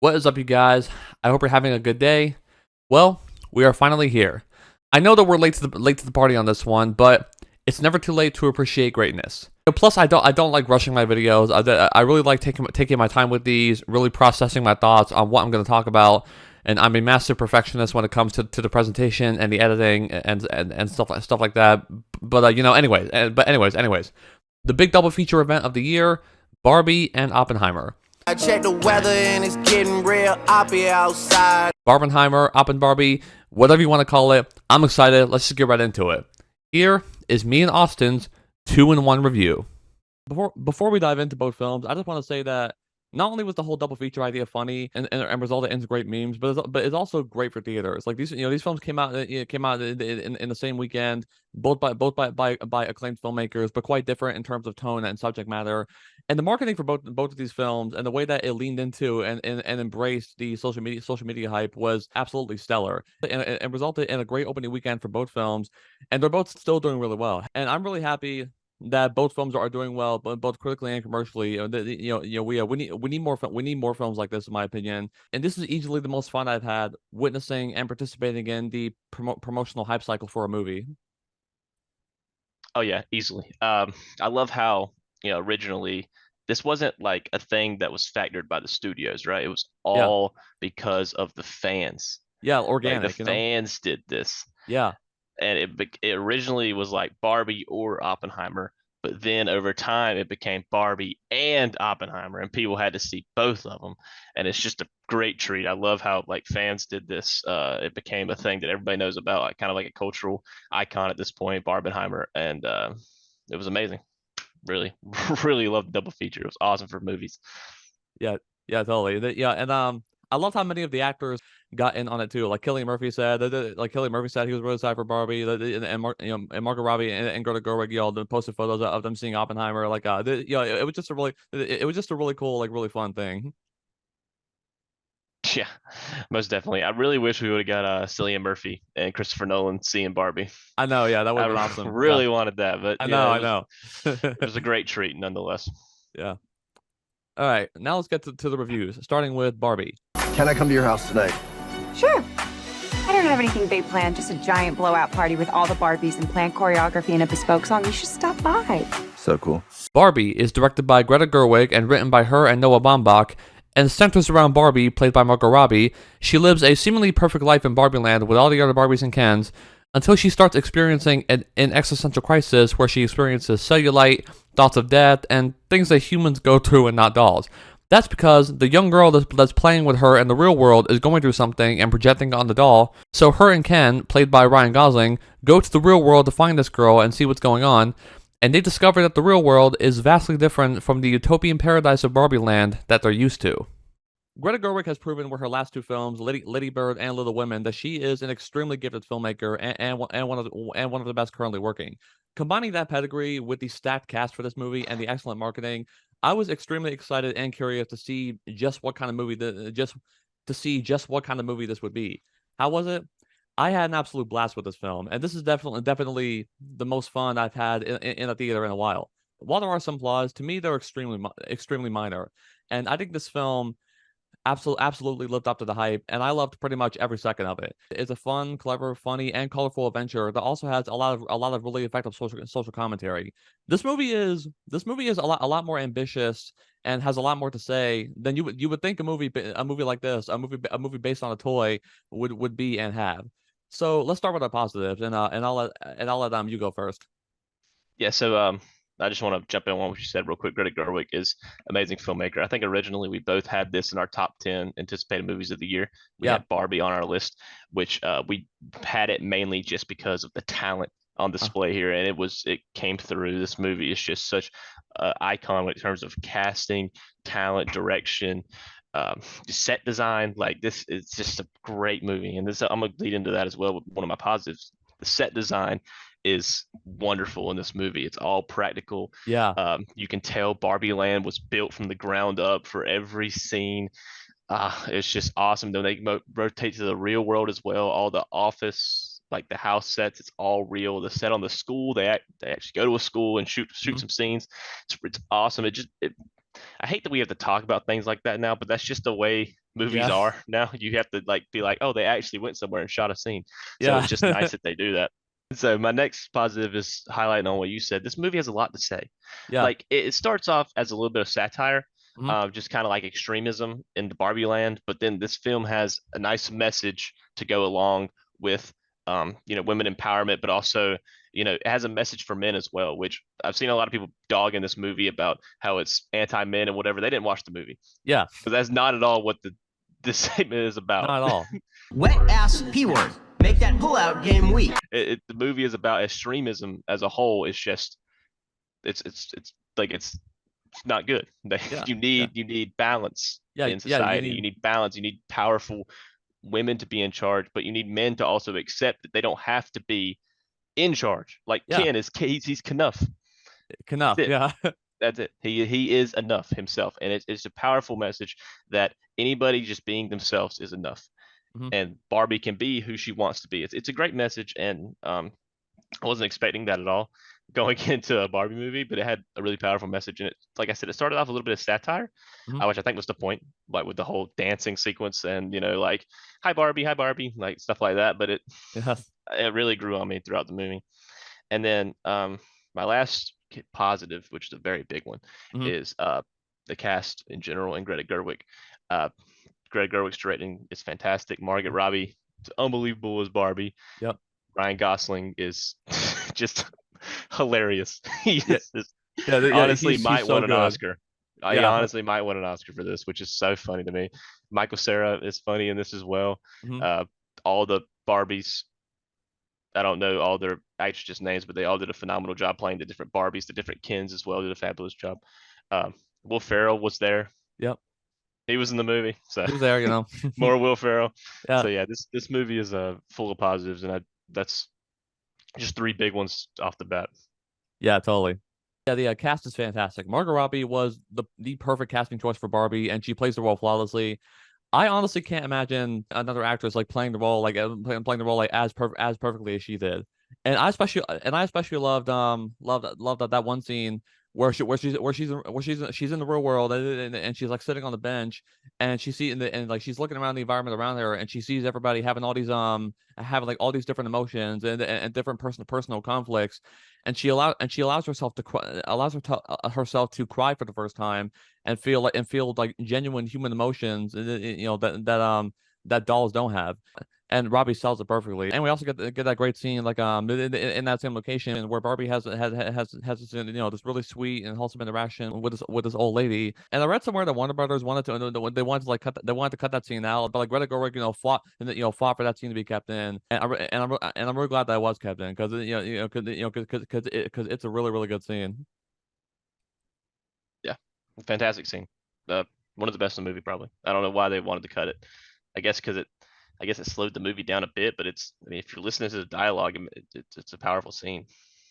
What is up, you guys? I hope you're having a good day. Well, we are finally here. I know that we're late to the party on this one, but it's never too late to appreciate greatness. Plus, I don't like rushing my videos. I really like taking my time with these, really processing my thoughts on what I'm going to talk about. And I'm a massive perfectionist when it comes to the presentation and the editing and stuff like that. But anyways, the big double feature event of the year: Barbie and Oppenheimer. I check the weather and it's getting real oppy outside. Barbenheimer, Barbie, whatever you want to call it. I'm excited. Let's just get right into it. Here is me and Austin's 2-in-1 review. Before we dive into both films, I just want to say that not only was the whole double feature idea funny and resulted in great memes, but it's also great for theaters. Like these films came out in the same weekend, both by acclaimed filmmakers, but quite different in terms of tone and subject matter. And the marketing for both of these films and the way that it leaned into and embraced the social media hype was absolutely stellar, and resulted in a great opening weekend for both films. And they're both still doing really well. And I'm really happy that both films are doing well, but both critically and commercially. We need more films like this, in my opinion. And this is easily the most fun I've had witnessing and participating in the promotional hype cycle for a movie. Oh yeah, easily. I love how, originally this wasn't like a thing that was factored by the studios, right? It was Yeah, all because of the fans. yeah, Like the organic. fans did this, Yeah, and it originally was like Barbie or Oppenheimer, but then over time it became Barbie and Oppenheimer, and people had to see both of them, and it's just a great treat. I love how like fans did this. It became a thing that everybody knows about, like kind of like a cultural icon at this point, Barbenheimer, and it was amazing. Really, really loved the double feature. It was awesome for movies. yeah, yeah, totally. And I loved how many of the actors got in on it too. Like Cillian Murphy said, like Cillian Murphy said he was really excited for Barbie, and Margot Robbie and Greta Gerwig, posted photos of them seeing Oppenheimer. It was just a really cool, like really fun thing. Yeah, most definitely. I really wish we would have got Cillian Murphy and Christopher Nolan seeing Barbie. I know, yeah, that would have been I awesome. Yeah, really wanted that, but I yeah, know, it I was know. it was a great treat nonetheless. Yeah. All right, now let's get to the reviews, starting with Barbie. Can I come to your house tonight? Sure. I don't have anything big planned, just a giant blowout party with all the Barbies and planned choreography and a bespoke song. You should stop by. So cool. Barbie is directed by Greta Gerwig and written by her and Noah Baumbach, and centers around Barbie, played by Margot Robbie. She lives a seemingly perfect life in Barbie Land with all the other Barbies and Kens, until she starts experiencing an existential crisis where she experiences cellulite, thoughts of death, and things that humans go through and not dolls. That's because the young girl that's playing with her in the real world is going through something and projecting on the doll. So her and Ken, played by Ryan Gosling, go to the real world to find this girl and see what's going on. And they discover that the real world is vastly different from the utopian paradise of Barbie Land that they're used to. Greta Gerwig has proven with her last two films, Lady Bird and Little Women, that she is an extremely gifted filmmaker and one of the best currently working. Combining that pedigree with the stacked cast for this movie and the excellent marketing, I was extremely excited and curious to see just what kind of movie just what kind of movie this would be. How was it? I had an absolute blast with this film, and this is definitely the most fun I've had in a theater in a while. While there are some flaws, to me they're extremely minor, and I think this film absolutely lived up to the hype, and I loved pretty much every second of it. It's a fun, clever, funny, and colorful adventure that also has a lot of really effective social commentary. This movie is a lot more ambitious and has a lot more to say than you would think a movie like this, a movie based on a toy would be and have. So let's start with our positives, and I'll let you go first. Yeah, so I just want to jump in on what you said real quick. Greta Gerwig is amazing filmmaker. I think originally we both had this in our top 10 anticipated movies of the year. We Yeah. had Barbie on our list, which we had it mainly just because of the talent on Uh, display here, and it came through. This movie is just such an icon in terms of casting, talent, direction, set design. Like this is just a great movie, and this I'm gonna lead into that as well with one of my positives. The set design is wonderful in this movie. It's all practical. yeah. You can tell Barbie Land was built from the ground up for every scene. It's just awesome. Then they rotate to the real world as well. All the office, like the house sets, it's all real. The set on the school, they actually go to a school and shoot Mhm. some scenes. It's awesome. I hate that we have to talk about things like that now, but that's just the way movies Yeah. are now. You have to like be like, oh, they actually went somewhere and shot a scene. So Yeah. it's just nice that they do that. So my next positive is highlighting on what you said. This movie has a lot to say. Yeah. Like it starts off as a little bit of satire, Mhm. just kind of like extremism in the Barbie land, but then this film has a nice message to go along with, women empowerment, but also, it has a message for men as well, which I've seen a lot of people dog in this movie about how it's anti-men and whatever. They didn't watch the movie, Yeah. but that's not at all what the statement is Not about. at all. Wet ass P word. Make that pullout game weak. The movie is about extremism as a whole. It's just it's like it's not good. Yeah. You Yeah. need balance Yeah. in Yeah. You society. You need. need balance. You need powerful women to be in charge, but you need men to also accept that they don't have to be in charge. Like Yeah. Ken is he's enough. That's Enough. it. Yeah. That's it. He is enough himself, and it's a powerful message that anybody just being themselves is enough, Mhm. and Barbie can be who she wants to be. It's a great message, and I wasn't expecting that at all going into a Barbie movie, but it had a really powerful message in it. Like I said, it started off a little bit of satire, Mhm. which I think was the point, like with the whole dancing sequence and like hi Barbie, like stuff like that. But it Yes. it really grew on me throughout the movie. And then my last positive, which is a very big one, Mhm. is the cast in general and Greta Gerwig. Uh, Greta Gerwig's directing is fantastic. Margaret Robbie is unbelievable as Barbie. Yep. Ryan Gosling is just hilarious. He Yeah. is just, Yeah. Yeah. honestly He's might so win an good. Oscar. He Yeah. honestly might win an Oscar for this, which is so funny to me. Michael Cera is funny in this as well. Mhm. Uh, all the Barbies, I don't know all their actors' names, but they all did a phenomenal job playing the different Barbies, the different Kens as well, did a fabulous job. Will Ferrell was there. Yep. He was in the movie, so He was there. more Will Ferrell. Yeah. So yeah, this movie is full of positives, and that's just three big ones off the bat. Yeah. Totally. Yeah, the cast is fantastic. Margot Robbie was the perfect casting choice for Barbie, and she plays the role flawlessly. I honestly can't imagine another actress like playing the role like playing the role like as perfectly as she did. And I especially loved that one scene where she's in the real world, and she's like sitting on the bench, and like she's looking around the environment around her, and she sees everybody having all these having like all these different emotions and different personal conflicts, and she allows herself to herself to cry for the first time and feel like genuine human emotions, that dolls don't have. And Robbie sells it perfectly. And we also get that great scene like in that same location where Barbie has this, this really sweet and wholesome interaction with this old lady. And I read somewhere that Warner Brothers wanted to cut that scene out, but like Greta Gerwig fought for that scene to be kept in. And I'm really glad that it was kept in because it's a really good scene. Yeah, fantastic scene. One of the best in the movie, probably. I don't know why they wanted to cut it. I guess because I guess it slowed the movie down a bit, but I mean, if you're listening to the dialogue, it's a powerful scene.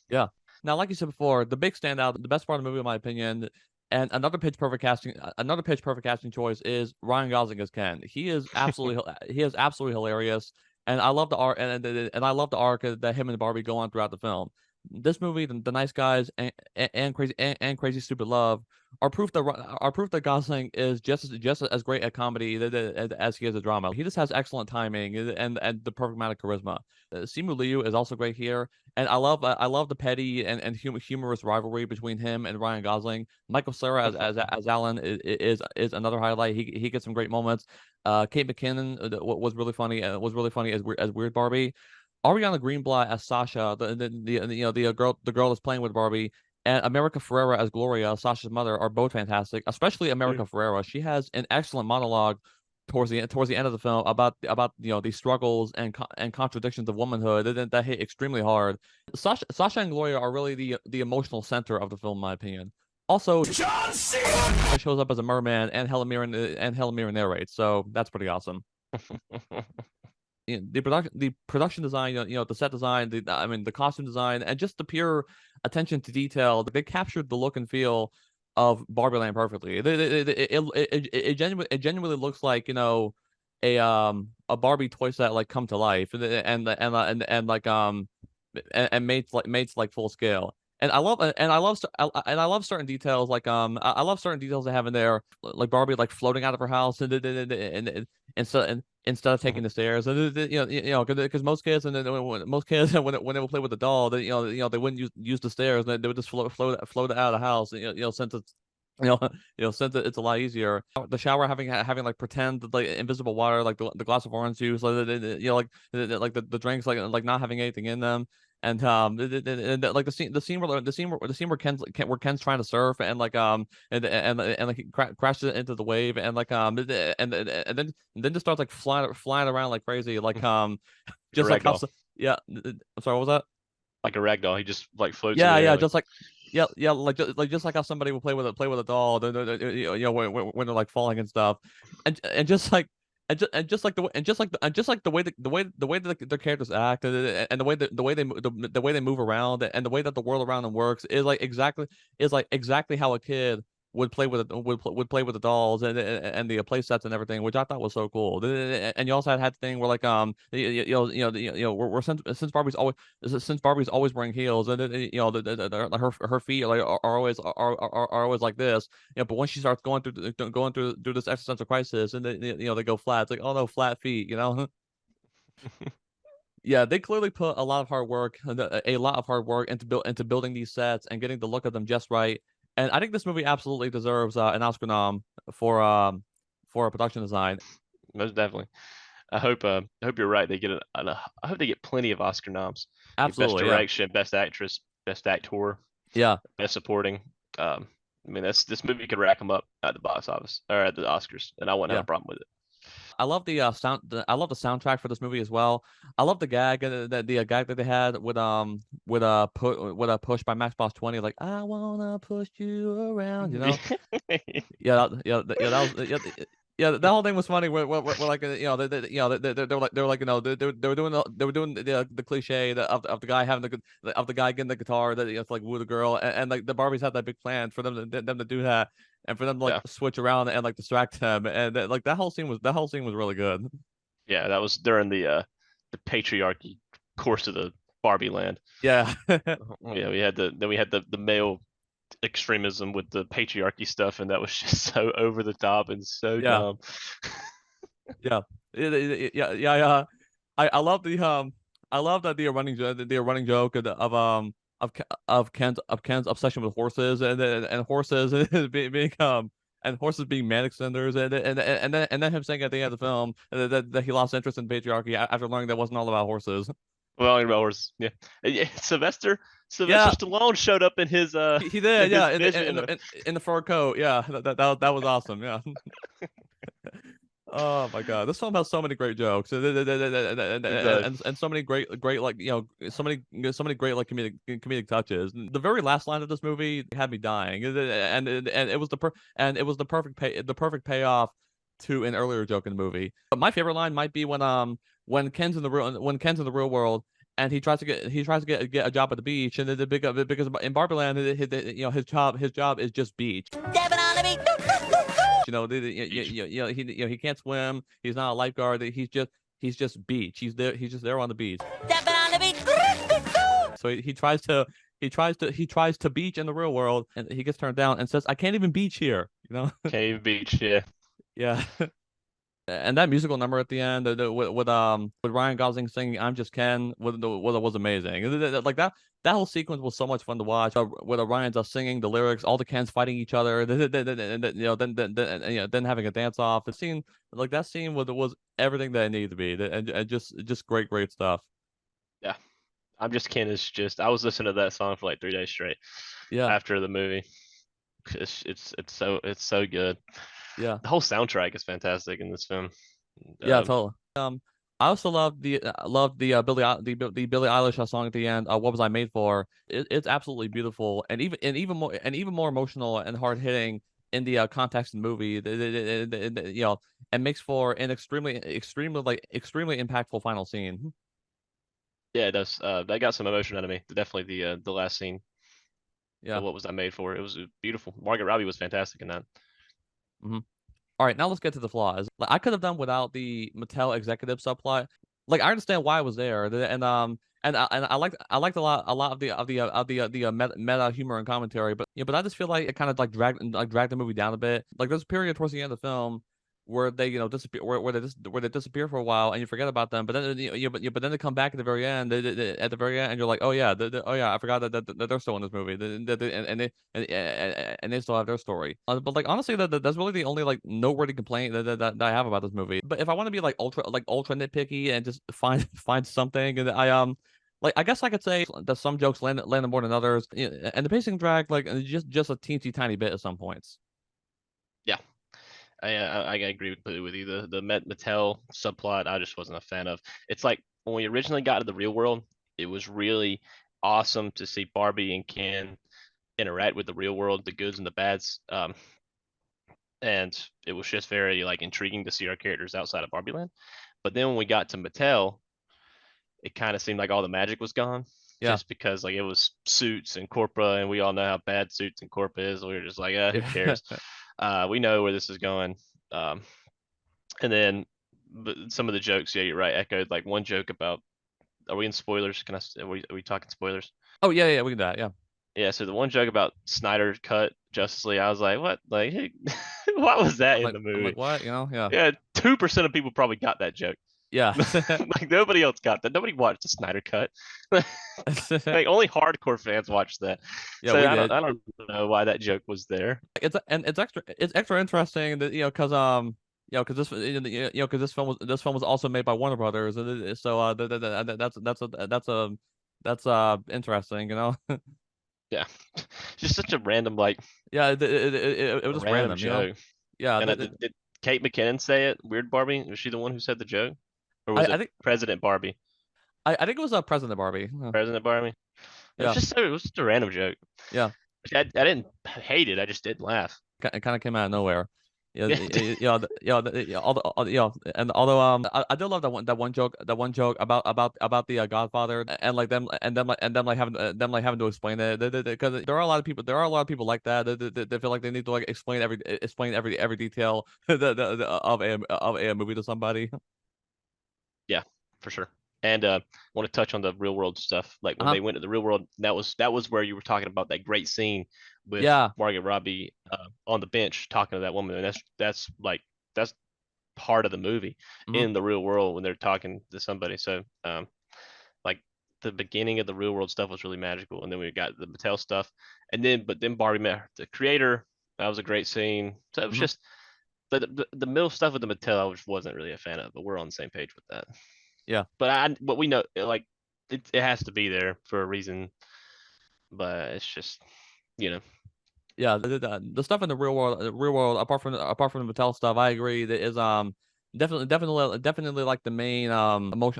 Yeah. Now, like you said before, the big standout, the best part of the movie, in my opinion, and another pitch perfect casting choice is Ryan Gosling as Ken. He is absolutely hilarious, and I love the arc, and I love the arc that him and Barbie go on throughout the film. This movie, the Nice Guys and Crazy Stupid Love are proof that Gosling is just as great at comedy as he is a drama. He just has excellent timing and the perfect amount of charisma. Simu Liu is also great here, and I love the petty and humorous rivalry between him and Ryan Gosling. Michael Cera as Alan is another highlight. He gets some great moments. Kate McKinnon was really funny as Weird Barbie. Ariana Greenblatt as Sasha, the girl that's playing with Barbie, and America Ferrera as Gloria, Sasha's mother, are both fantastic. Especially America Ferrera. She has an excellent monologue towards the end of the film about the struggles and contradictions of womanhood that hit extremely hard. Sasha and Gloria are really the emotional center of the film, in my opinion. Also, John Cena shows up as a merman, and Helen Mirren narrates, so that's pretty awesome. The production design, the set design, the costume design, and just the pure attention to detail. They captured the look and feel of Barbie Land perfectly. It genuinely looks like a Barbie toy set like come to life and like and made like full scale. and I love certain details I love certain details they have in there, like Barbie like floating out of her house instead of taking the stairs, and because most kids most kids when they would play with the doll, they wouldn't use the stairs, they would just float it out of the house, since it's you know since it's a lot easier. The shower having like pretend like invisible water, like the glass of orange juice, like the drinks like not having anything in them. And like the scene where Ken's trying to surf, and like like he crashes into the wave, and like and then just starts like flying around like crazy, like just like how Ragdoll. yeah. I'm sorry, what was that? Like a ragdoll. He just like floats in the Yeah, air. yeah, Like, just like yeah, like just like how somebody would play with a doll, when they're like falling and stuff, and just like and just like the way the way that the characters act, and the way they move around, and the way that the world around them works is like exactly how a kid would play with the dolls, and the play sets and everything, which I thought was so cool. And you also had the thing where like where since Barbie's always wearing heels, and her feet like are always like this, but once she starts going through this existential crisis, and they go flat, it's like, oh no, flat feet. Yeah, they clearly put a lot of hard work, a lot of hard work into building these sets and getting the look of them just right. And I think this movie absolutely deserves an Oscar nom for a production design. most definitely. I hope you're right. They get I hope they get plenty of Oscar noms. Like best Absolutely, yeah, direction, best actress, best actor, yeah, best supporting. I mean, this movie could rack them up at the box office or at the Oscars, and I wouldn't have yeah. a problem with it. I love the I love the soundtrack for this movie as well. I love the gag the gag that they had with a push by Matchbox 20, like I wanna push you around. Yeah, that was yeah, that whole thing was funny. Where like they were like they were doing the cliche of the guy having of the guy getting the guitar that to like woo the girl, and like the Barbies had that big plan for them to do that, and for them to like Yeah, switch around and like distract him, and like that whole scene was really good. yeah, that was during the patriarchy course of the Barbie land. Yeah, Yeah, we had the male extremism with the patriarchy stuff, and that was just so over the top and so yeah, dumb. yeah, yeah. I love I love that the running joke of Ken's obsession with horses, and horses and horses being man extenders, and then him saying at the end of the film that he lost interest in patriarchy after learning that wasn't all about horses. Well, about horse, yeah. Yeah, Sylvester Yeah, Stallone showed up in his he did, in his yeah, vision. in the fur coat, yeah, that was awesome, yeah. Oh my God, this film has so many great jokes, It does. and so many great like so many great like comedic touches. The very last line of this movie had me dying, and it was the perfect payoff to an earlier joke in the movie. But my favorite line might be when Ken's in the real world, and he tries to get a job at the beach, and because in Barbie Land his job is just beach. He can't swim. He's not a lifeguard. He's just beach. He's just there on the beach. So he tries to beach in the real world, and he gets turned down and says, "I can't even beach here." Cave Beach, yeah. Yeah. And that musical number at the end, with Ryan Gosling singing "I'm Just Ken" was amazing. Like that whole sequence was so much fun to watch. With Ryan's singing the lyrics, all the Kens fighting each other, then having a dance off. The scene, like that scene, was everything that it needed to be, and just great stuff. Yeah. I'm Just Ken is just I was listening to that song for like 3 days straight Yeah, after the movie. It's so good. yeah. The whole soundtrack is fantastic in this film. Yeah, Um, totally. I also love the Billie Eilish song at the end. What was I made for? It's absolutely beautiful, and even more emotional and hard hitting in the context of the movie. And makes for an extremely impactful final scene. yeah, it does. That got some emotion out of me. Definitely the last scene. Yeah. What was I made for? It was beautiful. Margaret Robbie was fantastic in that. Hmm. All right, now let's get to the flaws. Like I could have done without the Mattel executive subplot. Like I understand why it was there, and And I liked a lot of the meta humor and commentary, but but I just feel like it kind of dragged the movie down a bit. Like there's a period towards the end of the film where they disappear, where they disappear for a while and you forget about them, but then but then they come back at the very end. At the very end, and you're like, oh yeah, oh yeah, I forgot that they're still in this movie. And they still have their story. But like honestly, that's really the only like noteworthy complaint that I have about this movie. But if I want to be like ultra nitpicky and just find something, and like I guess I could say that some jokes landed more than others, and the pacing drag like just a teensy tiny bit at some points. Yeah, I agree completely with you. The Mattel subplot I just wasn't a fan of. It's like when we originally got to the real world, it was really awesome to see Barbie and Ken interact with the real world, the goods and the bads. And it was just very like intriguing to see our characters outside of Barbie Land. But then when we got to Mattel, it kind of seemed like all the magic was gone. Yeah. Just because like it was suits and corpora, and we all know how bad suits and corpora is. We were just like, who Yeah. cares? We know where this is going. Um, and then but some of the jokes, yeah, you're right, echoed. Like one joke about, are we in spoilers? Are we talking spoilers? Oh yeah, we can do that. Yeah. Yeah, so the one joke about Snyder cut Justice League, I was like, what? Like, what was that in the I'm movie? like what? Yeah. Yeah, 2% of people probably got that joke. Yeah. Like nobody else got that. Nobody watched the Snyder cut. Like only hardcore fans watched that. Yeah, So we I did. don't know why that joke was there. It's extra interesting that because this film was also made by Warner Brothers, so that's interesting, Yeah, just such a random like yeah, it was a just random random, joke. yeah, And did Kate McKinnon say it? Weird Barbie? Was she the one who said the joke, or was I it think President Barbie? I think it was President Barbie. President Barbie. Yeah, It was just a random joke. yeah. I didn't hate it. I just didn't laugh. It kind of came out of nowhere. Yeah, Yeah, and although I do love that one joke about the Godfather and like them like having to explain it because there are a lot of people like that they feel like they need to like explain every detail of a movie to somebody. yeah, for sure. And want to touch on the real world stuff. Like when Uh-huh. they went to the real world, that was where you were talking about that great scene with Yeah. Margot Robbie on the bench talking to that woman, and that's part of the movie Mhm. in the real world when they're talking to somebody. So like the beginning of the real world stuff was really magical, and then we got the Mattel stuff, and then Barbie met the creator. That was a great scene. So it was Mhm. just the middle stuff with the Mattel I just wasn't really a fan of, but we're on the same page with that. Yeah. But we know like it has to be there for a reason. But it's just you know Yeah, the stuff in the real world, apart from the Mattel stuff, I agree that is definitely like the main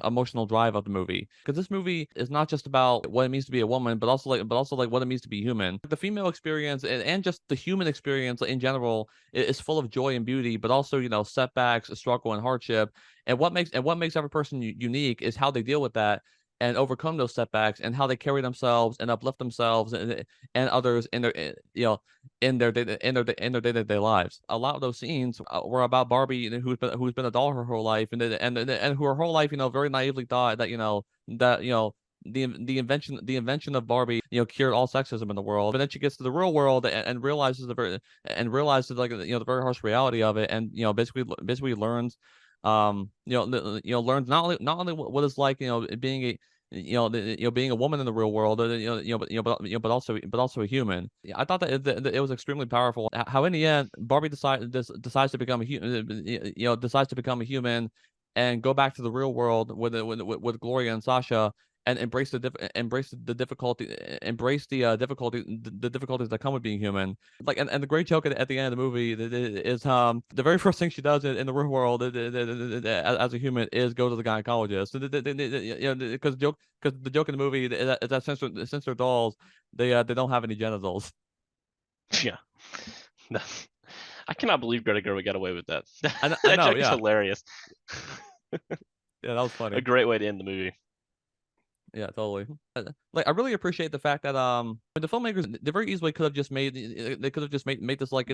emotional drive of the movie. Because this movie is not just about what it means to be a woman, but also like what it means to be human. The female experience and just the human experience in general is full of joy and beauty, but also setbacks, struggle, and hardship. And what makes every person unique is how they deal with that and overcome those setbacks and how they carry themselves and uplift themselves and others in their day-to-day lives. A lot of those scenes were about Barbie, who's been a doll her whole life, and who her whole life, very naively thought that the invention of Barbie, cured all sexism in the world. But then she gets to the real world and realizes like the very harsh reality of it, and basically learns learns not only what it's like being being a woman in the real world, but also a human. Yeah, I thought that it was extremely powerful. How in the end Barbie decides to become a human, and go back to the real world with Gloria and Sasha, and embrace the difficulties that come with being human. Like, and the great joke at the end of the movie is the very first thing she does in the real world as a human is go to the gynecologist. Because the joke in the movie is that since they're dolls, they don't have any genitals. yeah. No. I cannot believe Greta Gerwig got away with that. I That know, joke is yeah, hilarious. yeah, that was A funny. great way to end the movie. Yeah, totally. Like, I really appreciate the fact that the filmmakers, they very easily could have just made made this like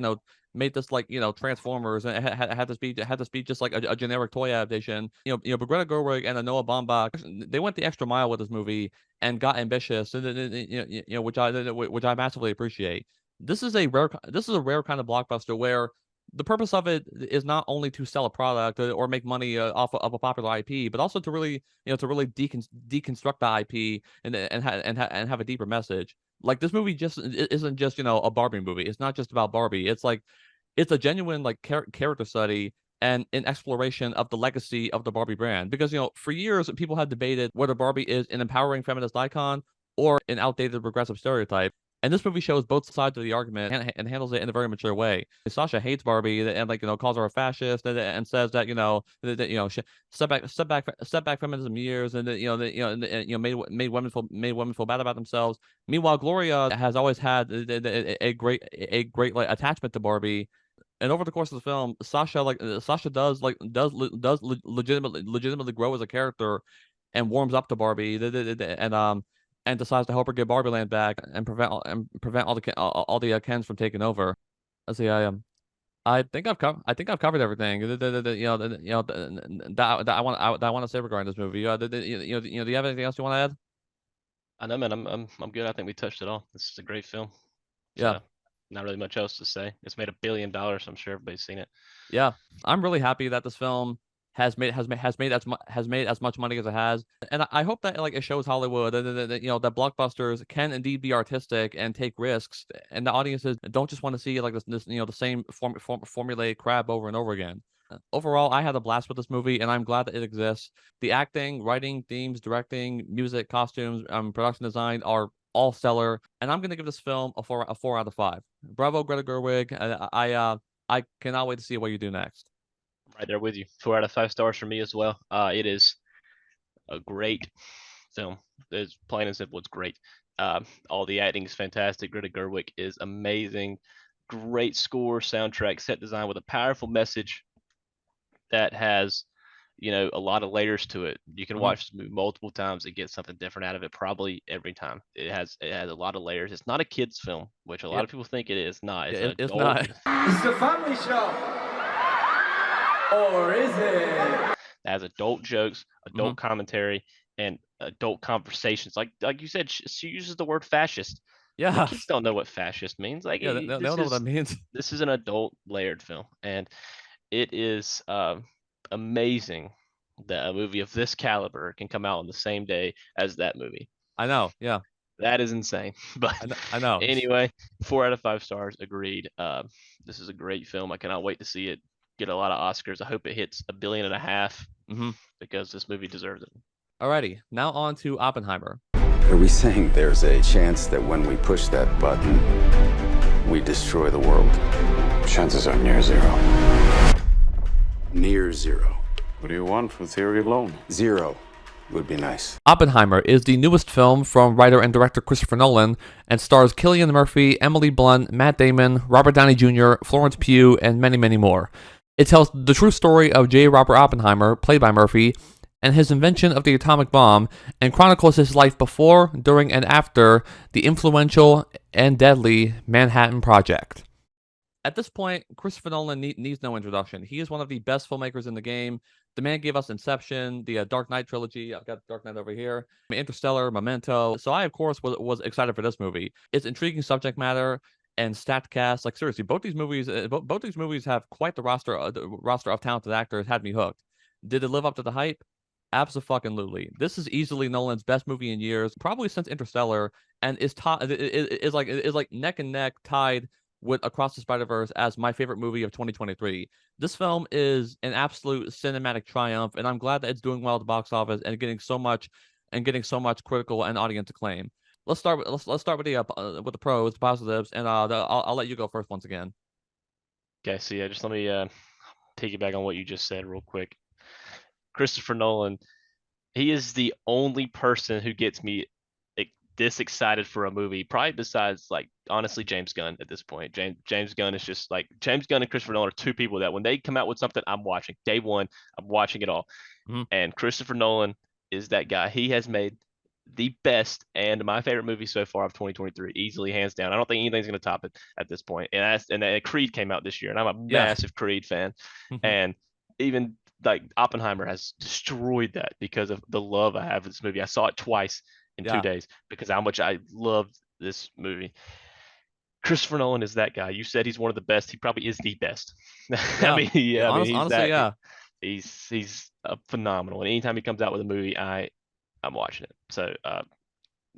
made this like Transformers, and had this be just like a generic toy adaptation. But Greta Gerwig and Noah Baumbach, they went the extra mile with this movie and got ambitious, and which I massively appreciate. This is a rare kind of blockbuster where the purpose of it is not only to sell a product or make money off of a popular IP, but also to really deconstruct the IP and have a deeper message. Like, this movie just isn't just a Barbie movie. It's not just about Barbie. It's like it's a genuine like character study and an exploration of the legacy of the Barbie brand. Because for years people have debated whether Barbie is an empowering feminist icon or an outdated regressive stereotype. And this movie shows both sides of the argument and handles it in a very mature way. Sasha hates Barbie and like calls her a fascist and says that setback feminism years and made women feel bad about themselves. Meanwhile, Gloria has always had a great like attachment to Barbie. And over the course of the film, Sasha does legitimately grow as a character and warms up to Barbie and decides to help her get Barbie Land back and prevent all the Kens from taking over. Let's see, I think I've covered everything that I want to say regarding this movie. Do you have anything else you want to add? I know, man. I'm good. I think we touched it all. This is a great film. Yeah. So, not really much else to say. It's made $1 billion. I'm sure everybody's seen it. Yeah, I'm really happy that this film has made as much money as it has, and I hope that like it shows Hollywood that blockbusters can indeed be artistic and take risks, and the audiences don't just want to see like this the same formulaic crap over and over again. Overall, I had a blast with this movie, and I'm glad that it exists. The acting, writing, themes, directing, music, costumes, production design are all stellar, and I'm gonna give this film a 4 out of 5. Bravo, Greta Gerwig. I cannot wait to see what you do next. Right there with you. 4 out of 5 stars for me as well. It is a great film. It's plain and simple. It's great. All the acting is fantastic. Greta Gerwig is amazing. Great score, soundtrack, set design with a powerful message that has, a lot of layers to it. You can watch this movie multiple times and get something different out of it. Probably every time. It has a lot of layers. It's not a kids film, which a lot of people think it is. Not. It's an It's adult. not. It's a family show. Or is it? That has adult jokes, adult commentary, and adult conversations. Like you said, she uses the word fascist. Yeah, Kids don't know what fascist means. Like, yeah, they don't know what that means. This is an adult layered film, and it is amazing that a movie of this caliber can come out on the same day as that movie. I know. Yeah, That is insane. But I know. anyway, 4 out of 5 stars. Agreed. This is a great film. I cannot wait to see it get a lot of Oscars. I hope it hits $1.5 billion because this movie deserves it. Alrighty, now on to Oppenheimer. Are we saying there's a chance that when we push that button, we destroy the world? Chances are near zero. Near zero. What do you want for theory alone? Zero would be nice. Oppenheimer is the newest film from writer and director Christopher Nolan and stars Cillian Murphy, Emily Blunt, Matt Damon, Robert Downey Jr., Florence Pugh, and many, many more. It tells the true story of J. Robert Oppenheimer, played by Murphy, and his invention of the atomic bomb, and chronicles his life before, during, and after the influential and deadly Manhattan Project. At this point, Christopher Nolan needs no introduction. He is one of the best filmmakers in the game. The man gave us Inception, the Dark Knight trilogy. I've got Dark Knight over here, Interstellar, Memento. So I, of course, was excited for this movie. It's intriguing subject matter and stacked cast. Like, seriously, both these movies have quite the roster of talented actors. Had me hooked. Did it live up to the hype? Absolutely. This is easily Nolan's best movie in years, probably since Interstellar, and is like neck and neck tied with Across the Spider-Verse as my favorite movie of 2023. This film is an absolute cinematic triumph, and I'm glad that it's doing well at the box office and getting so much critical and audience acclaim. Let's start with the pros, the positives, and I'll let you go first once again. Okay, so yeah, just let me piggyback on what you just said real quick. Christopher Nolan, he is the only person who gets me this excited for a movie, probably besides, like, honestly, James Gunn at this point. James Gunn is just like, James Gunn and Christopher Nolan are two people that when they come out with something, I'm watching. Day one, I'm watching it all. And Christopher Nolan is that guy. He has made the best and my favorite movie so far of 2023, easily hands down. I don't think anything's going to top it at this point. And Creed came out this year, and I'm a Yeah. massive Creed fan. Mhm. And even like Oppenheimer has destroyed that because of the love I have for this movie. I saw it twice in Yeah. 2 days because how much I loved this movie. Christopher Nolan is that guy. You said he's one of the best. He probably is the best. Yeah. I mean, he's Honestly, that. yeah. He's phenomenal. And anytime he comes out with a movie, I'm watching it. So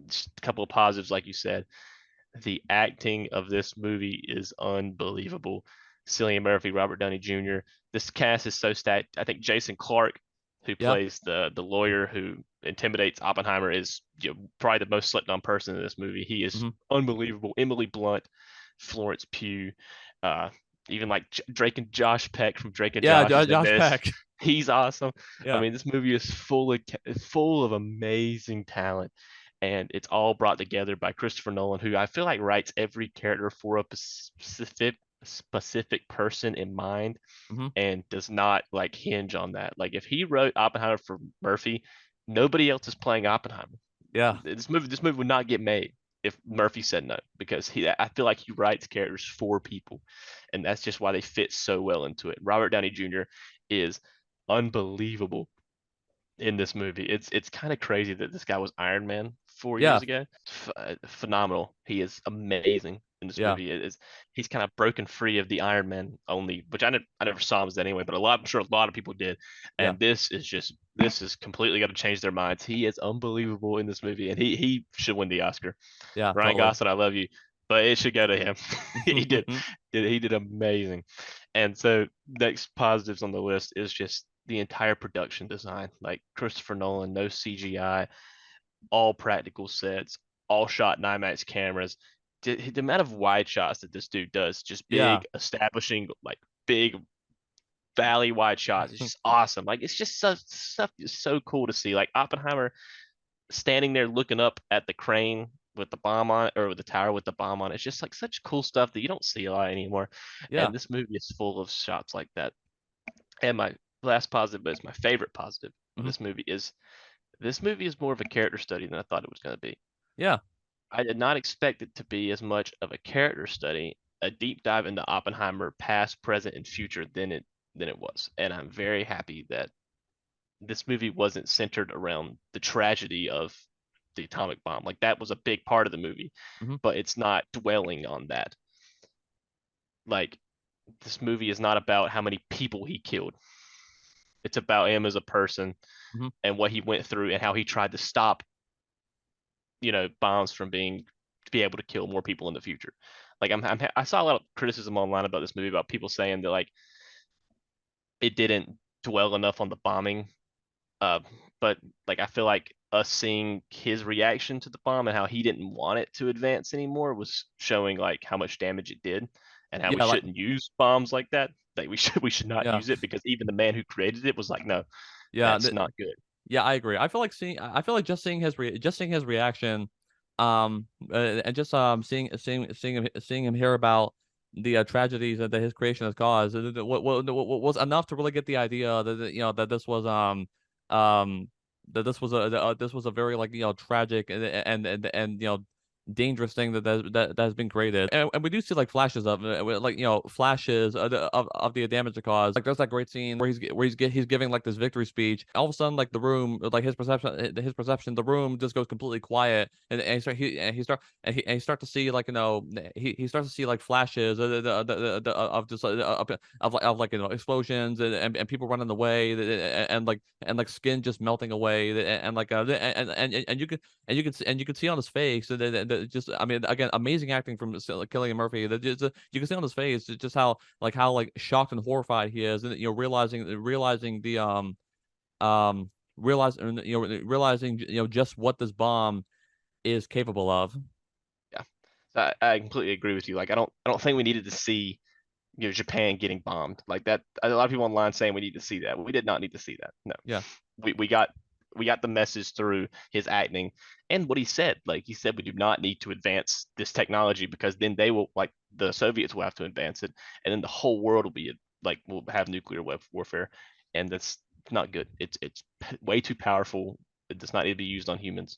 just a couple of positives, like you said. The acting of this movie is unbelievable. Cillian Murphy, Robert Downey Jr. This cast is so stacked. I think Jason Clarke, who Yeah. plays the lawyer who intimidates Oppenheimer, is probably the most slept on person in this movie. He is Mhm. unbelievable. Emily Blunt, Florence Pugh, uh, even like Drake and Josh Peck from Drake and Yeah, Josh is in Josh this. Peck. He's awesome. I Yeah. mean, this movie is full of amazing talent, and it's all brought together by Christopher Nolan, who I feel like writes every character for a specific person in mind, Mhm. and does not like hinge on that. Like if he wrote Oppenheimer for Murphy, nobody else is playing Oppenheimer. Yeah. This movie would not get made if Murphy said no, because I feel like he writes characters for people, and that's just why they fit so well into it. Robert Downey Jr. is unbelievable in this movie. It's kind of crazy that this guy was Iron Man 4 years Yeah. ago. Phenomenal. He is amazing in this Yeah. movie. He's kind of broken free of the Iron Man only, which I never saw him as that anyway, but I'm sure a lot of people did. Yeah. And this is completely going to change their minds. He is unbelievable in this movie, and he should win the Oscar. Yeah. Ryan Totally. Gosling, I love you, but it should go to him. He did amazing. And so next positives on the list is just the entire production design. Like Christopher Nolan, no CGI, all practical sets, all shot in IMAX cameras. The amount of wide shots that this dude does, just Yeah. big, establishing like big valley wide shots. It's just awesome. Like it's just stuff is so cool to see. Like Oppenheimer standing there looking up at the crane with the bomb on it, or with the tower with the bomb on it. It's just like such cool stuff that you don't see a lot anymore. Yeah. And this movie is full of shots like that. And my last positive, but it's my favorite positive of Mhm. this movie is more of a character study than I thought it was going to be. Yeah. I did not expect it to be as much of a character study, a deep dive into Oppenheimer, past, present, and future than it was. And I'm very happy that this movie wasn't centered around the tragedy of the atomic bomb. Like that was a big part of the movie, Mhm. but it's not dwelling on that. Like this movie is not about how many people he killed. It's about him as a person Mhm. and what he went through and how he tried to stop, bombs from being to be able to kill more people in the future. Like I saw a lot of criticism online about this movie about people saying that like it didn't dwell enough on the bombing. Uh, but like I feel like us seeing his reaction to the bomb and how he didn't want it to advance anymore was showing like how much damage it did, and how we Yeah. Like. shouldn't use bombs like that. Like we should not Yeah. use it, because even the man who created it was like, no, Yeah. that's not good. Yeah, I agree. I feel like just seeing his reaction, and just seeing him hear about the tragedies that his creation has caused, what was enough to really get the idea that this was this was a very like tragic and dangerous thing that has been created, and we do see like flashes of it, like flashes of the damage it caused. Like there's that great scene where he's giving like this victory speech. All of a sudden, like the room, like his perception, the room just goes completely quiet, and he start to see like he starts to see like flashes of just of like explosions and people running away, and like skin just melting away, and like and you can and you can see on his face that just, I mean, again, amazing acting from Cillian Murphy. That just you can see on his face just how like shocked and horrified he is, and realizing the realizing just what this bomb is capable of. Yeah, so I completely agree with you. Like I don't think we needed to see Japan getting bombed like that. A lot of people online saying we need to see that. We did not need to see that. No, Yeah. we got the message through his acting and what he said. Like he said, we do not need to advance this technology, because then they will, like the Soviets will have to advance it, and then the whole world will be like will have nuclear warfare, and that's not good. It's way too powerful. It does not need to be used on humans.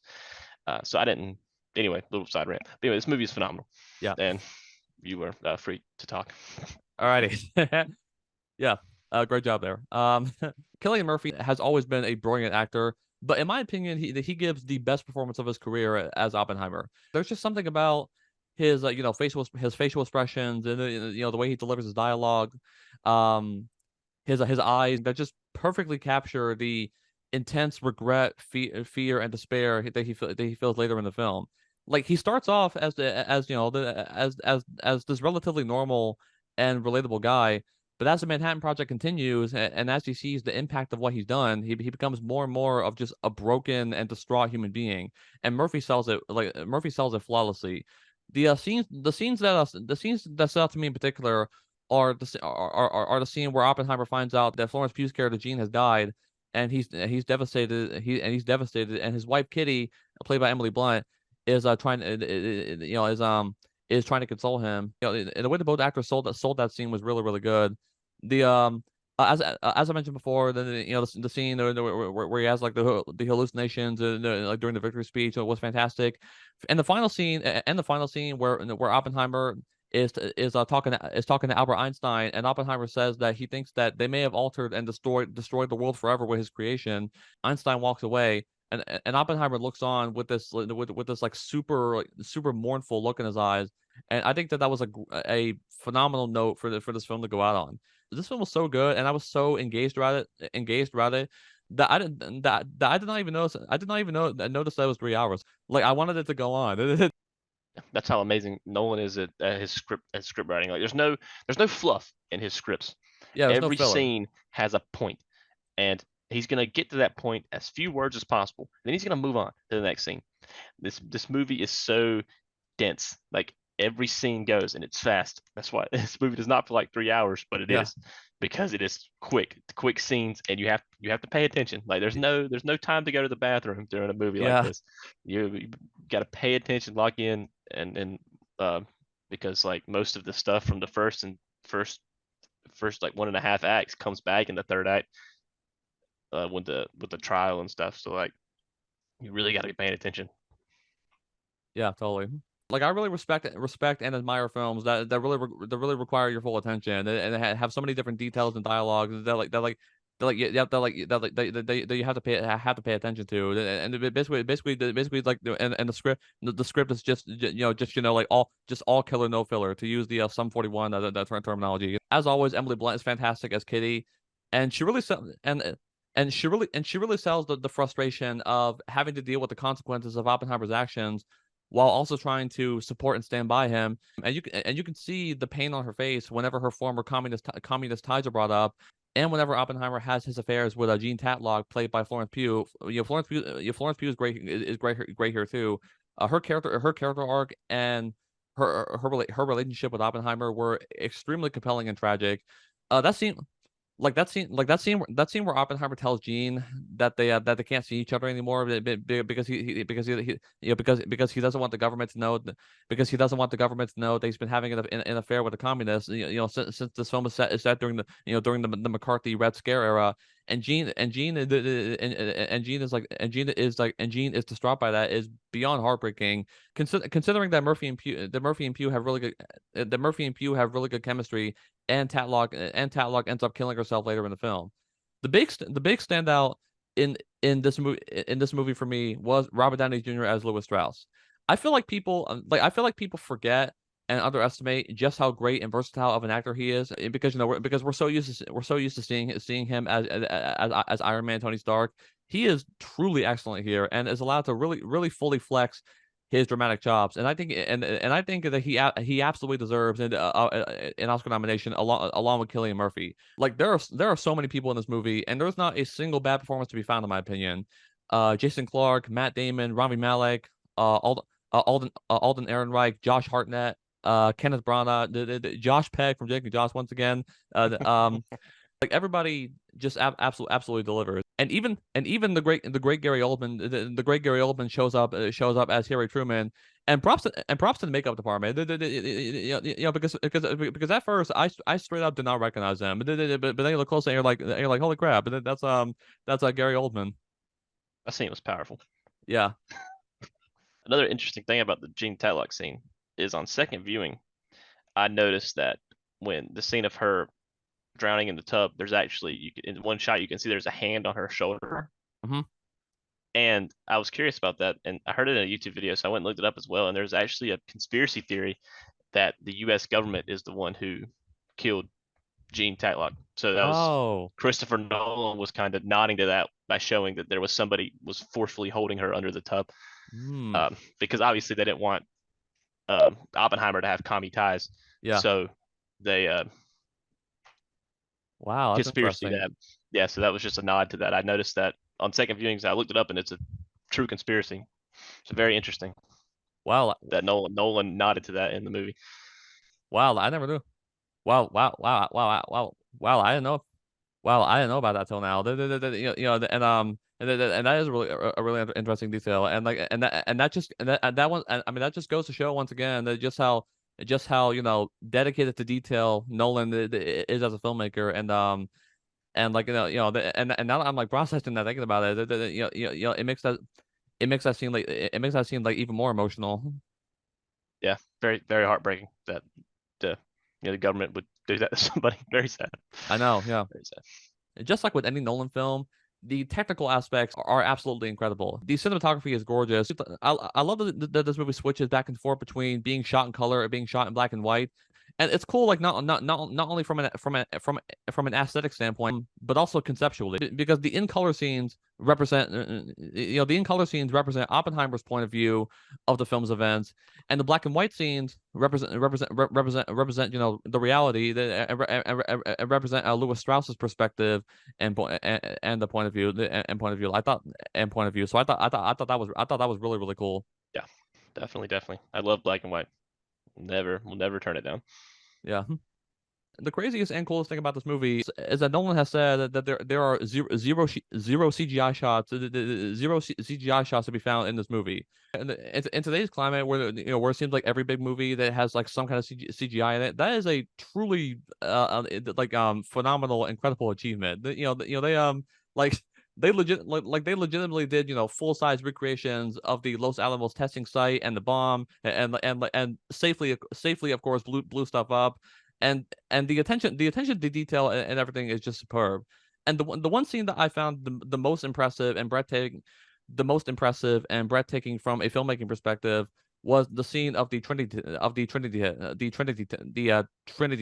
So I didn't. Anyway, little side rant. But anyway, this movie is phenomenal. Yeah. And you were free to talk. Alrighty. Yeah. Great job there. Cillian Murphy has always been a brilliant actor, but in my opinion, he gives the best performance of his career as Oppenheimer. There's just something about his facial expressions and the way he delivers his dialogue, um, his eyes that just perfectly capture the intense regret, fear, and despair that he feels later in the film. Like he starts off as this relatively normal and relatable guy, but as the Manhattan Project continues, and as he sees the impact of what he's done, he becomes more and more of just a broken and distraught human being. And Murphy sells it flawlessly. The scenes that stood out to me in particular are the scene where Oppenheimer finds out that Florence Pugh's character Jean has died, and he's devastated. He's devastated, and his wife Kitty, played by Emily Blunt, is is trying to console him. The way the both actors sold that scene was really good. The as I mentioned before, the scene where he has like the hallucinations like during the victory speech was fantastic, and the final scene where Oppenheimer talking to Albert Einstein, and Oppenheimer says that he thinks that they may have altered and destroyed the world forever with his creation. Einstein walks away, and Oppenheimer looks on with this like super mournful look in his eyes, and I think that was a phenomenal note for this film to go out on. This film was so good, and I was so engaged around it that I did not even notice that it was 3 hours. Like I wanted it to go on. That's how amazing Nolan is at his script writing. Like there's no fluff in his scripts. Yeah, there's no Every filler. scene has a point, and he's gonna get to that point as few words as possible. Then he's gonna move on to the next scene. This movie is so dense. Like every scene goes and it's fast. That's why this movie does not feel like 3 hours, but it is, because it is quick scenes, and you have to pay attention. Like there's no time to go to the bathroom during a movie like this. You got to pay attention, lock in, and because like most of the stuff from the first like 1.5 acts comes back in the third act with the trial and stuff. So like you really got to be paying attention. Yeah, totally. Like I really respect and admire films that really require your full attention, and have so many different details and dialogues that you have to pay attention to. And basically like and the script is just like all killer no filler, to use the Sum 41 that terminology. As always, Emily Blunt is fantastic as Kitty, and she really she really sells the frustration of having to deal with the consequences of Oppenheimer's actions, while also trying to support and stand by him. And you can see the pain on her face whenever her former communist ties are brought up, and whenever Oppenheimer has his affairs with Jean Tatlock, played by Florence Pugh. Florence Pugh is great here too. Her character arc and her relationship with Oppenheimer were extremely compelling and tragic. That scene where Oppenheimer tells Jean that they can't see each other anymore because because he doesn't want the government to know that he's been having an affair with a communist. Since this film is set during the McCarthy Red Scare era, and Jean is distraught by that, is beyond heartbreaking. Considering that Murphy and Pugh have really good chemistry, and Tatlock ends up killing herself later in the film. The big standout in this movie for me was Robert Downey Jr. as Lewis Strauss. I feel like people forget and underestimate just how great and versatile of an actor he is, because we're so used to seeing him as Iron Man, Tony Stark. He is truly excellent here, and is allowed to really fully flex his dramatic chops, and I think that he absolutely deserves an Oscar nomination along with Cillian Murphy. Like there are so many people in this movie, and there's not a single bad performance to be found in my opinion. Jason Clarke, Matt Damon, Rami Malek, Alden Ehrenreich, Josh Hartnett, Kenneth Branagh, Josh Peck from Jake and Josh once again. Like everybody just absolutely delivers, and even the great Gary Oldman shows up as Harry Truman, and props to the makeup department. Because at first I straight up did not recognize him, but then you look closer and you're like holy crap, that's Gary Oldman. That scene was powerful. Yeah. Another interesting thing about the Gene Tatlock scene is on second viewing, I noticed that when the scene of her drowning in the tub, there's actually in one shot you can see there's a hand on her shoulder. Mhm. And I was curious about that, and I heard it in a YouTube video, so I went and looked it up as well. And there's actually a conspiracy theory that the U.S. government is the one who killed Gene Tatlock. So that was Oh. Christopher Nolan was kind of nodding to that by showing that there was somebody was forcefully holding her under the tub, Hmm. because obviously they didn't want Oppenheimer to have commie ties. Yeah. So they Wow, that's conspiracy interesting. that. Yeah, so that was just a nod to that. I noticed that on second viewings. I looked it up, and it's a true conspiracy. So very interesting Wow. that Nolan nodded to that in the movie. Wow, I never knew. Wow, I didn't know. Wow, I didn't know about that till now. And that is really a really interesting detail. And like and that just and that one I mean that just goes to show once again that just how dedicated to detail Nolan is as a filmmaker. And like and now that I'm like processing that, thinking about it, it makes that scene like even more emotional. Yeah, very very heartbreaking that the the government would do that to somebody. Very sad. I know, yeah. Very sad. Just like with any Nolan film, the technical aspects are absolutely incredible. The cinematography is gorgeous. I love that this movie switches back and forth between being shot in color and being shot in black and white. And it's cool, like not only from an aesthetic standpoint, but also conceptually, because the in color scenes represent the in color scenes represent Oppenheimer's point of view of the film's events, and the black and white scenes represent the reality that and represent Lewis Strauss's perspective and the point of view and point of view. I thought and point of view. So I thought that was really really cool. Yeah, definitely. I love black and white. Will never turn it down. Yeah. The craziest and coolest thing about this movie is that Nolan has said that there are zero CGI shots, CGI shots to be found in this movie. And in today's climate, where it seems like every big movie that has like some kind of CGI in it, that is a truly phenomenal, incredible achievement. They like they legitimately did full size recreations of the Los Alamos testing site and the bomb and safely of course blew stuff up, and the attention to detail and everything is just superb. And the one scene that I found the most impressive and breathtaking from a filmmaking perspective was the scene of the Trinity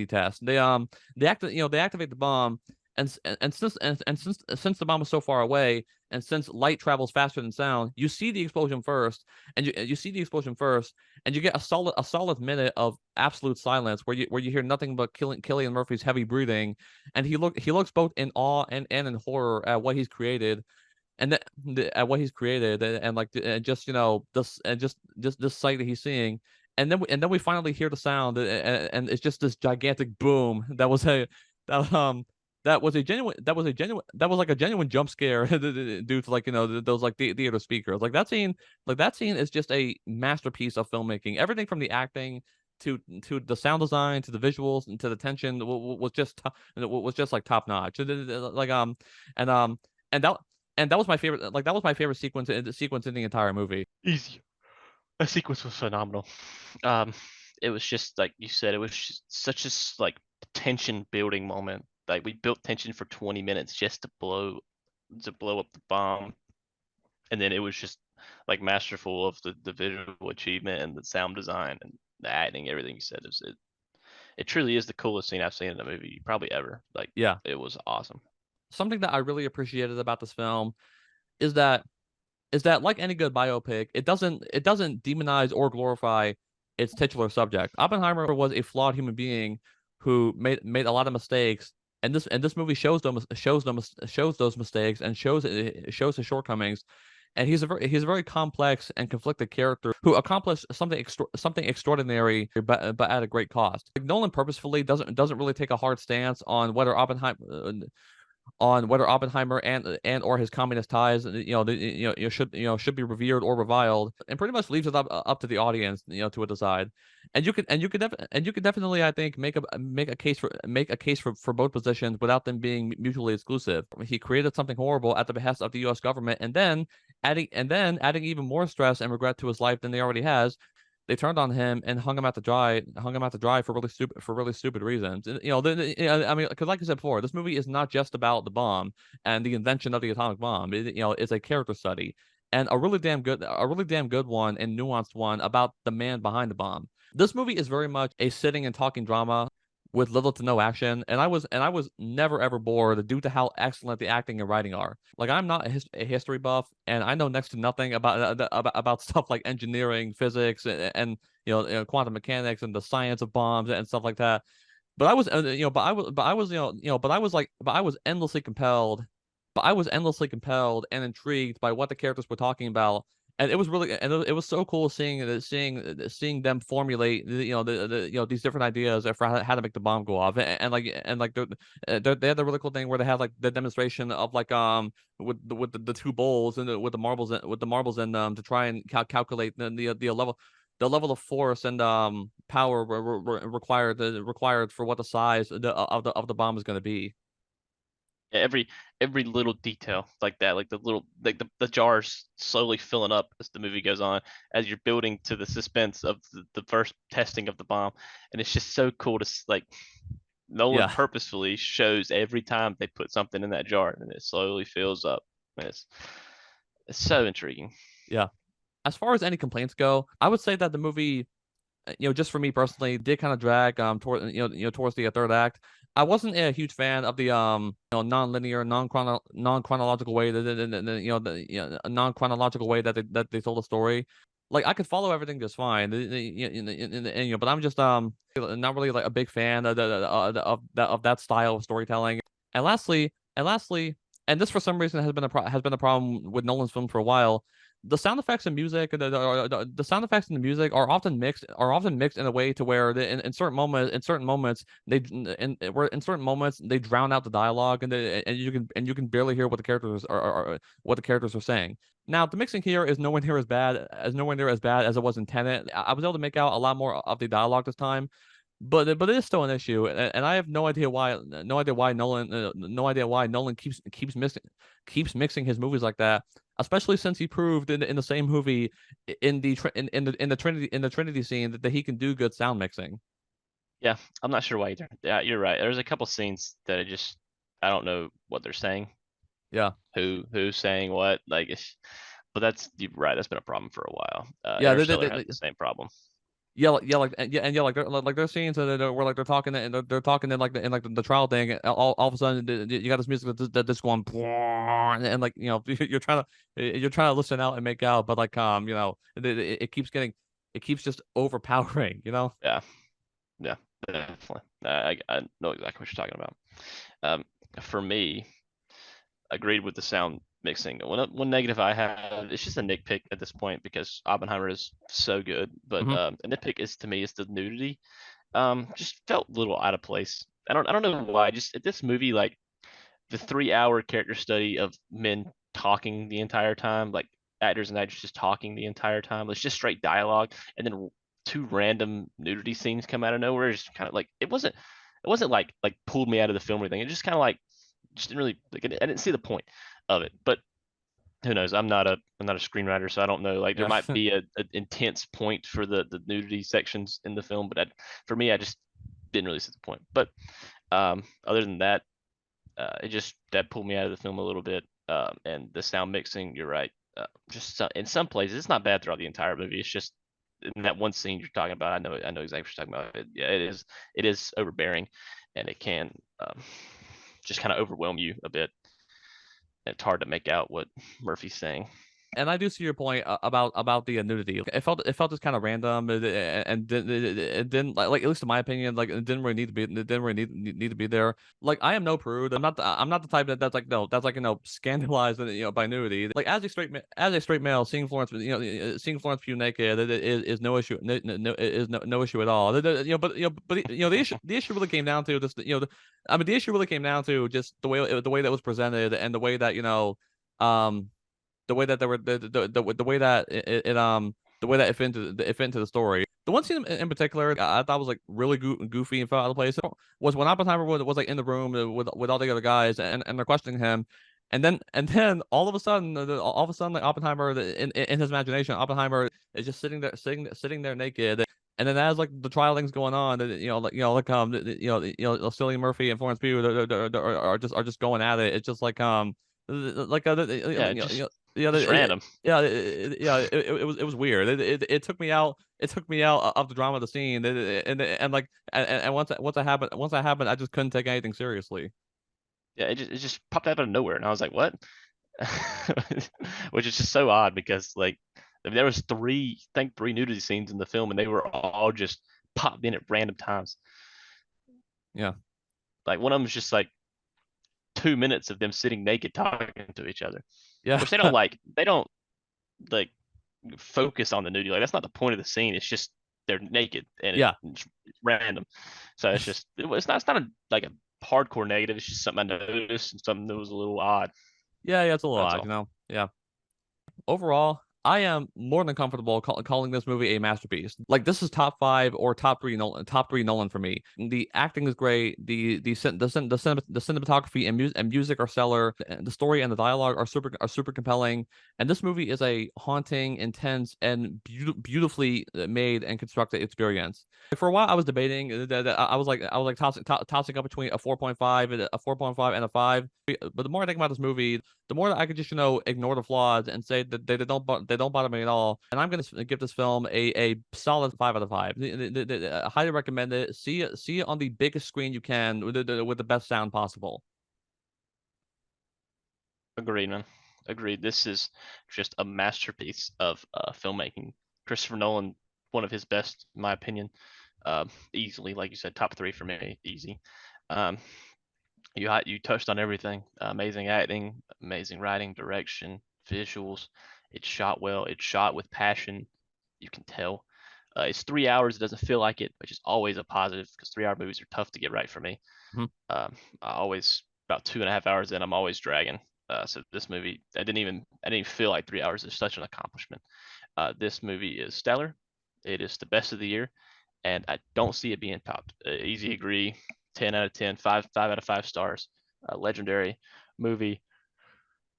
test. They activate the bomb, and since the bomb is so far away, and since light travels faster than sound, you see the explosion first, and you get a solid minute of absolute silence where you hear nothing but Cillian Murphy's heavy breathing, and he looks both in awe and in horror at what he's created. And at what he's created, and like and just this and just this sight that he's seeing, and then we finally hear the sound, and it's just this gigantic boom that was a that that was like a genuine jump scare due to those like the theater speakers. Like that scene is just a masterpiece of filmmaking. Everything from the acting to the sound design to the visuals and to the tension was just like top notch. Like and and that and that was my favorite. Like that was my favorite sequence in the entire movie. Easy. That sequence was phenomenal. It was just like you said. It was just such a like tension building moment. Like we built tension for 20 minutes just to blow up the bomb, and then it was just like masterful of the visual achievement and the sound design and the acting. Everything you said it truly is the coolest scene I've seen in a movie probably ever. Like Yeah. it was awesome. Something that I really appreciated about this film is that like any good biopic, it doesn't demonize or glorify its titular subject. Oppenheimer was a flawed human being who made a lot of mistakes, and this movie shows those mistakes and shows his shortcomings. And he's a very complex and conflicted character who accomplished something extraordinary, but at a great cost. Like Nolan purposefully doesn't really take a hard stance on whether Oppenheimer and or his communist ties, should be revered or reviled, and pretty much leaves it up to the audience, to decide. And you could definitely, I think, make a case for both positions without them being mutually exclusive. He created something horrible at the behest of the U.S. government, and then Adding even more stress and regret to his life than they already has. They turned on him and hung him out to dry for really stupid reasons. I mean, because like I said before, this movie is not just about the bomb and the invention of the atomic bomb. It's a character study and a really damn good one and nuanced one about the man behind the bomb. This movie is very much a sitting and talking drama with little to no action, and I was never ever bored due to how excellent the acting and writing are. Like I'm not a history buff, and I know next to nothing about stuff like engineering, physics, and quantum mechanics and the science of bombs and stuff like that. But I was but I was but I was endlessly compelled. But I was endlessly compelled and intrigued by what the characters were talking about, and it was so cool seeing them formulate these different ideas for how to make the bomb go off, they had the really cool thing where they had like the demonstration of like with the two bowls and with the marbles in them to try and calculate the level of force and power required for what the size of the bomb is going to be. Every little detail like that, like the jars slowly filling up as the movie goes on, as you're building to the suspense of the first testing of the bomb, and it's just so cool to like Nolan Yeah. purposefully shows every time they put something in that jar and it slowly fills up. And it's so intriguing. Yeah. As far as any complaints go, I would say that the movie, just for me personally, did kind of drag towards the third act. I wasn't a huge fan of the non-linear, non-chronological way a non-chronological way that they told the story. Like I could follow everything just fine, but I'm just not really like a big fan of that style of storytelling. And lastly, and this for some reason has been a problem with Nolan's film for a while. The sound effects and music, the sound effects and the music are often mixed in a way to where in certain moments they drown out the dialogue and you can barely hear what the characters are saying. Now the mixing here is nowhere near as bad as it was in Tenet. I was able to make out a lot more of the dialogue this time, but it is still an issue, and I have no idea why Nolan keeps mixing his movies like that, especially since he proved in the same movie in the Trinity scene that he can do good sound mixing. Yeah, I'm not sure why either. Yeah, you're right. There's a couple scenes that I don't know what they're saying. Yeah. Who's saying what? You're right. That's been a problem for a while. Yeah, Interstellar has the same problem. There's scenes where like they're talking and they're talking in the trial thing. And all of a sudden, you got this music that's going, and like you're trying to listen out and make out, but like it keeps just overpowering. Yeah, yeah, definitely. I know exactly what you're talking about. For me, agreed with the sound mixing. One negative I have, it's just a nitpick at this point because Oppenheimer is so good, but a nitpick is to me is the nudity. Just felt a little out of place. I don't know why. Just at this movie, like the 3 hour character study of men talking the entire time, like actors and actresses talking the entire time. It's just straight dialogue, and then two random nudity scenes come out of nowhere. It's just kind of like it wasn't like pulled me out of the film or anything. It just kind of like just didn't really like, I didn't see the point of it. But who knows? I'm not a screenwriter, so I don't know. Like there might be a intense point for the nudity sections in the film, but for me, I just didn't really see the point. But other than that, that pulled me out of the film a little bit. And the sound mixing, you're right. In some places, it's not bad throughout the entire movie. It's just in that one scene you're talking about. I know exactly what you're talking about. It is overbearing, and it can just kind of overwhelm you a bit. It's hard to make out what Murphy's saying. And I do see your point about the nudity. It felt just kind of random, and it didn't like at least in my opinion, like it didn't really need to be there. Like I am no prude. I'm not the type that's like no, that's like scandalized by nudity. Like as a straight male, seeing Florence Pugh naked is no issue. No issue at all. But the issue really came down to just the issue really came down to just the way that was presented and the way that the way that they were the way that it fit into the story. The one scene in particular I thought was like really goofy and fell out of place was when Oppenheimer was like in the room with all the other guys and they're questioning him, And then all of a sudden, like Oppenheimer, in his imagination, Oppenheimer is just sitting there naked. And then as like the trial thing's going on, Cillian Murphy and Florence Pugh are just going at it. It's just like Yeah, just random. It was weird. It took me out. It took me out of the drama of the scene. And once that happened, I just couldn't take anything seriously. Yeah, it just popped out of nowhere, and I was like, what? Which is just so odd because like there was three nudity scenes in the film, and they were all just popped in at random times. Yeah. Like one of them was just like 2 minutes of them sitting naked talking to each other. Yeah. Which they don't like focus on the nudity. Like that's not the point of the scene. It's just they're naked and it's random. So it's not like a hardcore negative. It's just something I noticed and something that was a little odd. Yeah, it's a little That's odd, all. you know. Yeah. Overall, I am more than comfortable calling this movie a masterpiece. Like this is top 5 or top 3 Nolan for me. The acting is great. The cinematography and music are stellar. The story and the dialogue are super compelling. And this movie is a haunting, intense, and beautifully made and constructed experience. For a while, I was debating that I was like tossing up between a 4.5 and a 5. But the more I think about this movie, the more that I could just ignore the flaws and say that they don't bother me at all. And I'm gonna give this film a solid 5 out of 5. I highly recommend it. See it on the biggest screen you can with the best sound possible. Agreed, man. Agreed. This is just a masterpiece of filmmaking. Christopher Nolan, one of his best, in my opinion. Easily, like you said, top 3 for me, easy. You touched on everything. Amazing acting, amazing writing, direction, visuals. It's shot well. It's shot with passion. You can tell. It's 3 hours. It doesn't feel like it, which is always a positive because 3-hour movies are tough to get right for me. I always about 2.5 hours in, I'm always dragging. So this movie, I didn't even feel like 3 hours is such an accomplishment. This movie is stellar. It is the best of the year, and I don't see it being topped. Easy agree. 10 out of 10, 5 out of 5 stars. Legendary movie.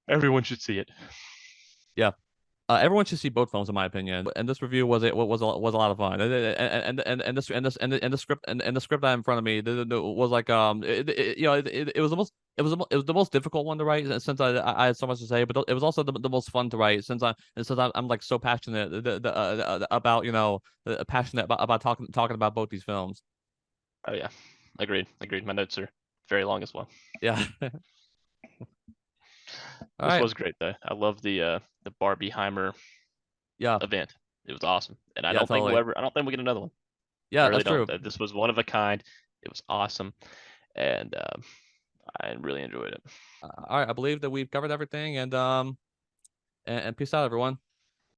Everyone should see it. Yeah. Everyone should see both films, in my opinion. And this review was a lot of fun. And the script I have in front of me was like it was the most difficult one to write since I had so much to say, but it was also the most fun to write since I'm like so passionate about passionate about talking about both these films. Oh yeah, agreed. My notes are very long as well. Yeah. This was great though. I love the Barbenheimer event. It was awesome, and I don't think we'll get another one. Yeah, that's true. This was one of a kind. It was awesome, and I really enjoyed it. All right, I believe that we've covered everything, and peace out, everyone.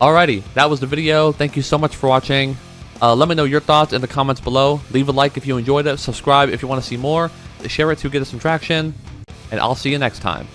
Alrighty, that was the video. Thank you so much for watching. Let me know your thoughts in the comments below. Leave a like if you enjoyed it. Subscribe if you want to see more. Share it to get us some traction, and I'll see you next time.